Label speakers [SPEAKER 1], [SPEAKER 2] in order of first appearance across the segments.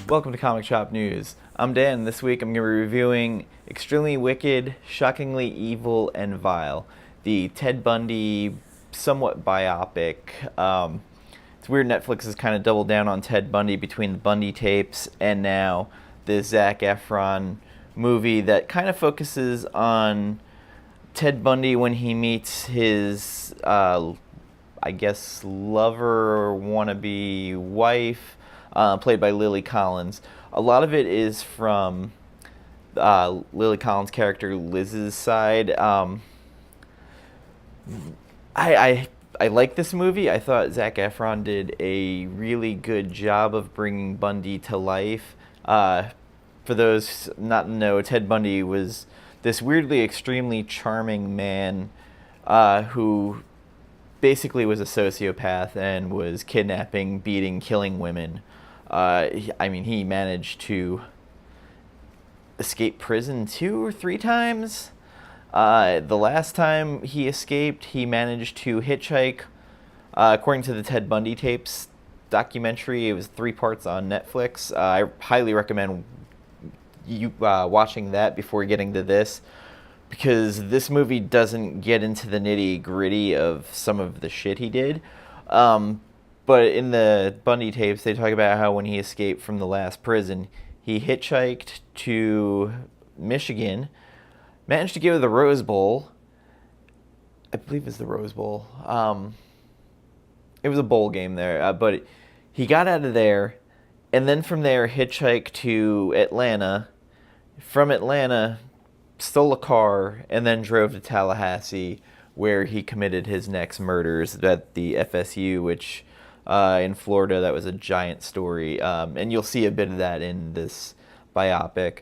[SPEAKER 1] Welcome to Comic Shop News. I'm Dan. This week I'm going to be reviewing Extremely Wicked, Shockingly Evil, and Vile, the Ted Bundy somewhat biopic. It's weird Netflix has kind of doubled down on Ted Bundy between the Bundy tapes and now this Zac Efron movie that kind of focuses on Ted Bundy when he meets his, I guess, lover or wannabe wife, played by Lily Collins. A lot of it is from Lily Collins' character Liz's side. I like this movie. I thought Zac Efron did a really good job of bringing Bundy to life. For those not to know, Ted Bundy was this weirdly extremely charming man who basically was a sociopath and was kidnapping, beating, killing women. He managed to escape prison 2 or 3 times. The last time he escaped, he managed to hitchhike. According to the Ted Bundy tapes documentary, it was 3 parts on Netflix. I highly recommend you watching that before getting to this, because this movie doesn't get into the nitty-gritty of some of the shit he did. But in the Bundy tapes, they talk about how when he escaped from the last prison, he hitchhiked to Michigan, managed to go to the Rose Bowl. I believe it's the Rose Bowl. It was a bowl game there, but he got out of there, and then from there hitchhiked to Atlanta. From Atlanta, stole a car, and then drove to Tallahassee, where he committed his next murders at the FSU, which in Florida, that was a giant story. And you'll see a bit of that in this biopic.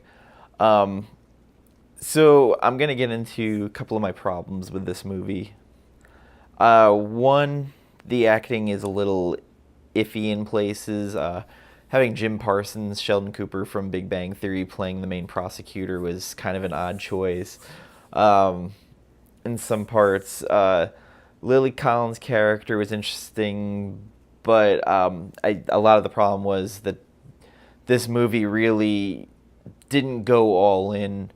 [SPEAKER 1] So I'm going to get into a couple of my problems with this movie. One, the acting is a little iffy in places. Having Jim Parsons, Sheldon Cooper from Big Bang Theory, playing the main prosecutor was kind of an odd choice. In some parts, Lily Collins' character was interesting, but a lot of the problem was that this movie really didn't go all in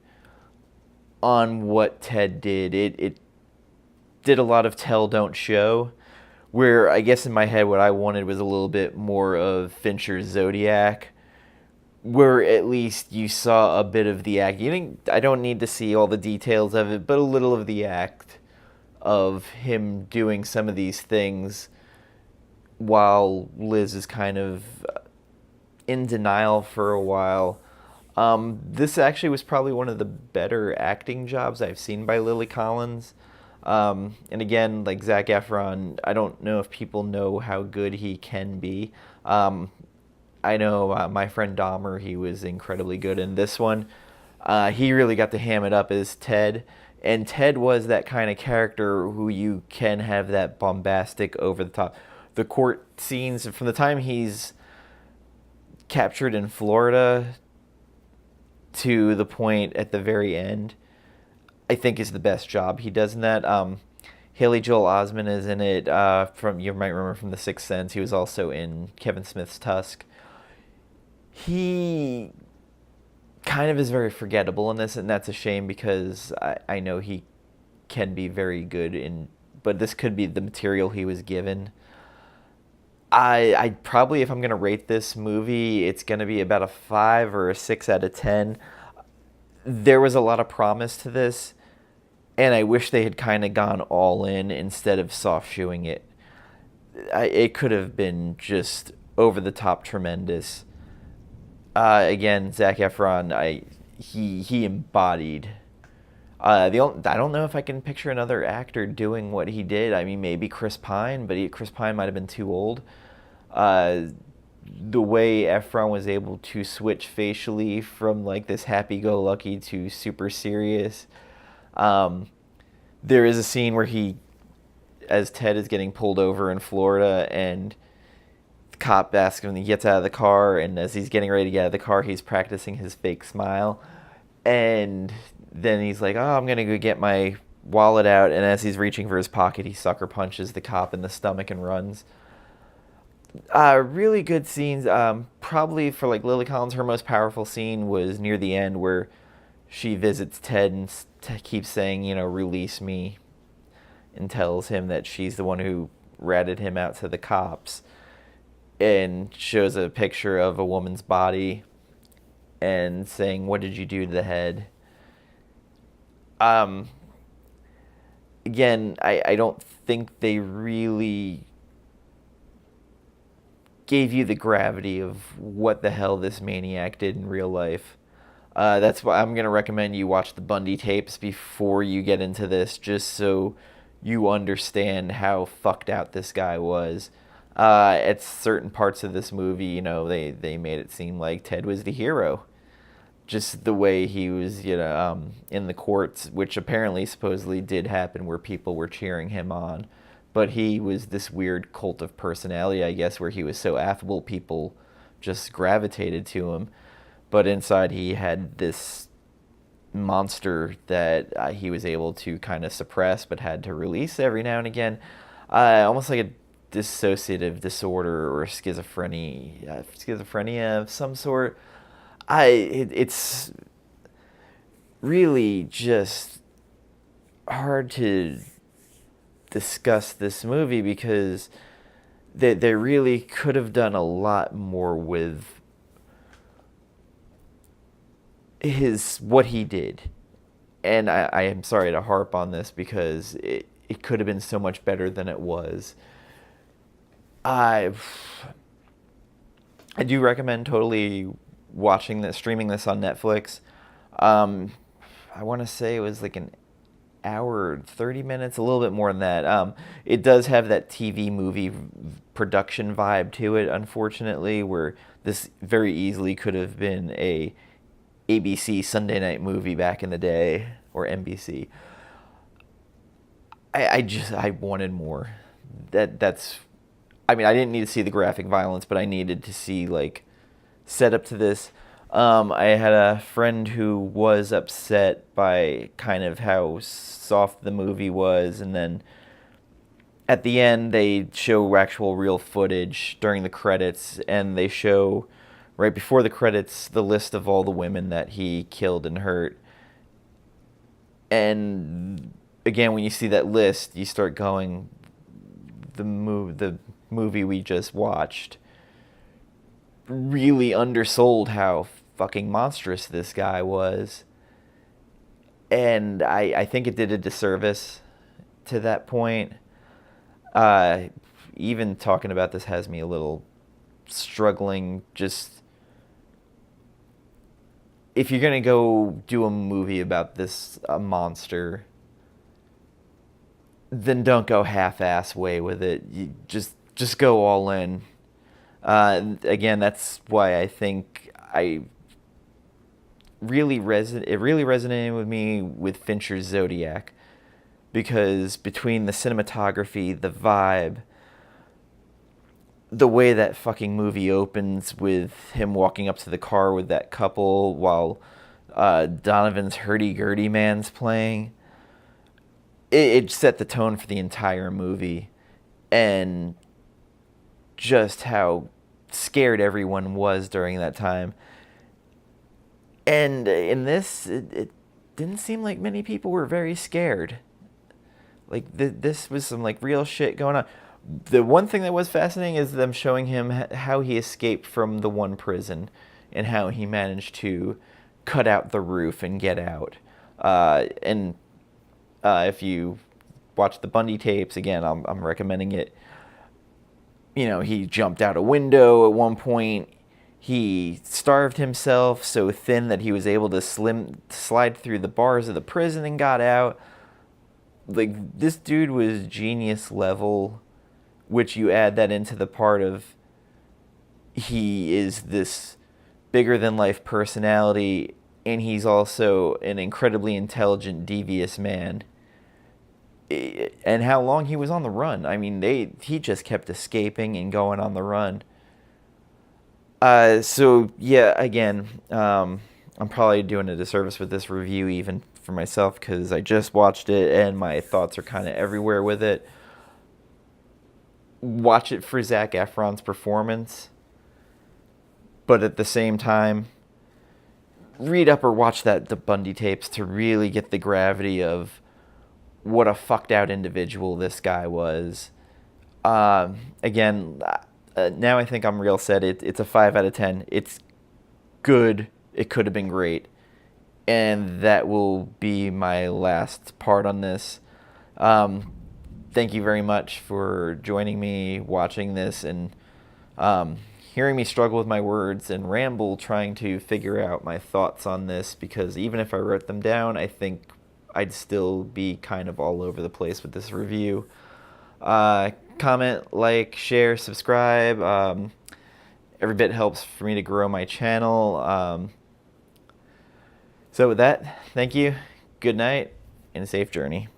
[SPEAKER 1] on what Ted did. It did a lot of tell, don't show, where I guess in my head what I wanted was a little bit more of Fincher's Zodiac, where at least you saw a bit of the act. I don't need to see all the details of it, but a little of the act of him doing some of these things while Liz is kind of in denial for a while. This actually was probably one of the better acting jobs I've seen by Lily Collins. And again, like Zac Efron, I don't know if people know how good he can be. I know my friend Dahmer, he was incredibly good in this one. He really got to ham it up as Ted. And Ted was that kind of character who you can have that bombastic, over the top. The court scenes, from the time he's captured in Florida to the point at the very end, I think is the best job he does in that. Haley Joel Osment is in it. You might remember from The Sixth Sense. He was also in Kevin Smith's Tusk. He kind of is very forgettable in this, and that's a shame because I know he can be very good but this could be the material he was given. I probably, if I'm going to rate this movie, it's going to be about a 5 or a 6 out of 10. There was a lot of promise to this, and I wish they had kind of gone all in instead of soft shoeing it. It could have been just over the top tremendous. Again, Zac Efron, he embodied. I don't know if I can picture another actor doing what he did. I mean, maybe Chris Pine, but Chris Pine might have been too old. The way Efron was able to switch facially from like this happy-go-lucky to super serious. There is a scene where as Ted is getting pulled over in Florida, and the cop asks him, he gets out of the car, and as he's getting ready to get out of the car, he's practicing his fake smile. And then he's like, I'm going to go get my wallet out, and as he's reaching for his pocket, he sucker punches the cop in the stomach and runs. Really good scenes. Probably for like Lily Collins, her most powerful scene was near the end where she visits Ted and keeps saying, release me, and tells him that she's the one who ratted him out to the cops, and shows a picture of a woman's body and saying, "What did you do to the head?" Um, Again, I don't think they really gave you the gravity of what the hell this maniac did in real life. That's why I'm going to recommend you watch the Bundy tapes before you get into this, just so you understand how fucked out this guy was. At certain parts of this movie, they made it seem like Ted was the hero. Just the way he was, in the courts, which apparently supposedly did happen where people were cheering him on. But he was this weird cult of personality, I guess, where he was so affable, people just gravitated to him. But inside, he had this monster that he was able to kind of suppress, but had to release every now and again. Almost like a dissociative disorder or schizophrenia of some sort. It's really just hard to discuss this movie because they really could have done a lot more with what he did. And I am sorry to harp on this because it could have been so much better than it was. I do recommend totally streaming this on Netflix. I want to say it was like an hour, 30 minutes, a little bit more than that. It does have that TV movie production vibe to it, unfortunately, where this very easily could have been a ABC Sunday night movie back in the day, or NBC. I wanted more. That's I mean, I didn't need to see the graphic violence, but I needed to see like set up to this. I had a friend who was upset by kind of how soft the movie was, and then at the end they show actual real footage during the credits, and they show right before the credits the list of all the women that he killed and hurt. And again, when you see that list, you start going, the movie we just watched really undersold how fucking monstrous this guy was. And I think it did a disservice to that point. Even talking about this has me a little struggling. Just, if you're going to go do a movie about a monster, then don't go half-ass way with it. You just go all in. Again, that's why I think it really resonated with me with Fincher's Zodiac, because between the cinematography, the vibe, the way that fucking movie opens with him walking up to the car with that couple while Donovan's hurdy-gurdy man's playing, it set the tone for the entire movie, and just how scared everyone was during that time. And in this, it didn't seem like many people were very scared. Like, this was some like real shit going on. The one thing that was fascinating is them showing him how he escaped from the one prison and how he managed to cut out the roof and get out. And if you watch the Bundy tapes, again, I'm recommending it. He jumped out a window at one point. He starved himself so thin that he was able to slide through the bars of the prison and got out. Like, this dude was genius level, which you add that into the part of he is this bigger than life personality, and he's also an incredibly intelligent, devious man. And how long he was on the run. I mean, he just kept escaping and going on the run. So yeah, again, I'm probably doing a disservice with this review even for myself, because I just watched it and my thoughts are kind of everywhere with it. watch it for Zac Efron's performance, but at the same time, read up or watch the Bundy tapes to really get the gravity of what a fucked out individual this guy was. Again, now I think I'm real set. It's a 5 out of 10. It's good. It could have been great. And that will be my last part on this. Thank you very much for joining me, watching this, and hearing me struggle with my words and ramble trying to figure out my thoughts on this, because even if I wrote them down, I think I'd still be kind of all over the place with this review. Comment, like, share, subscribe. Every bit helps for me to grow my channel. So with that, thank you, good night, and a safe journey.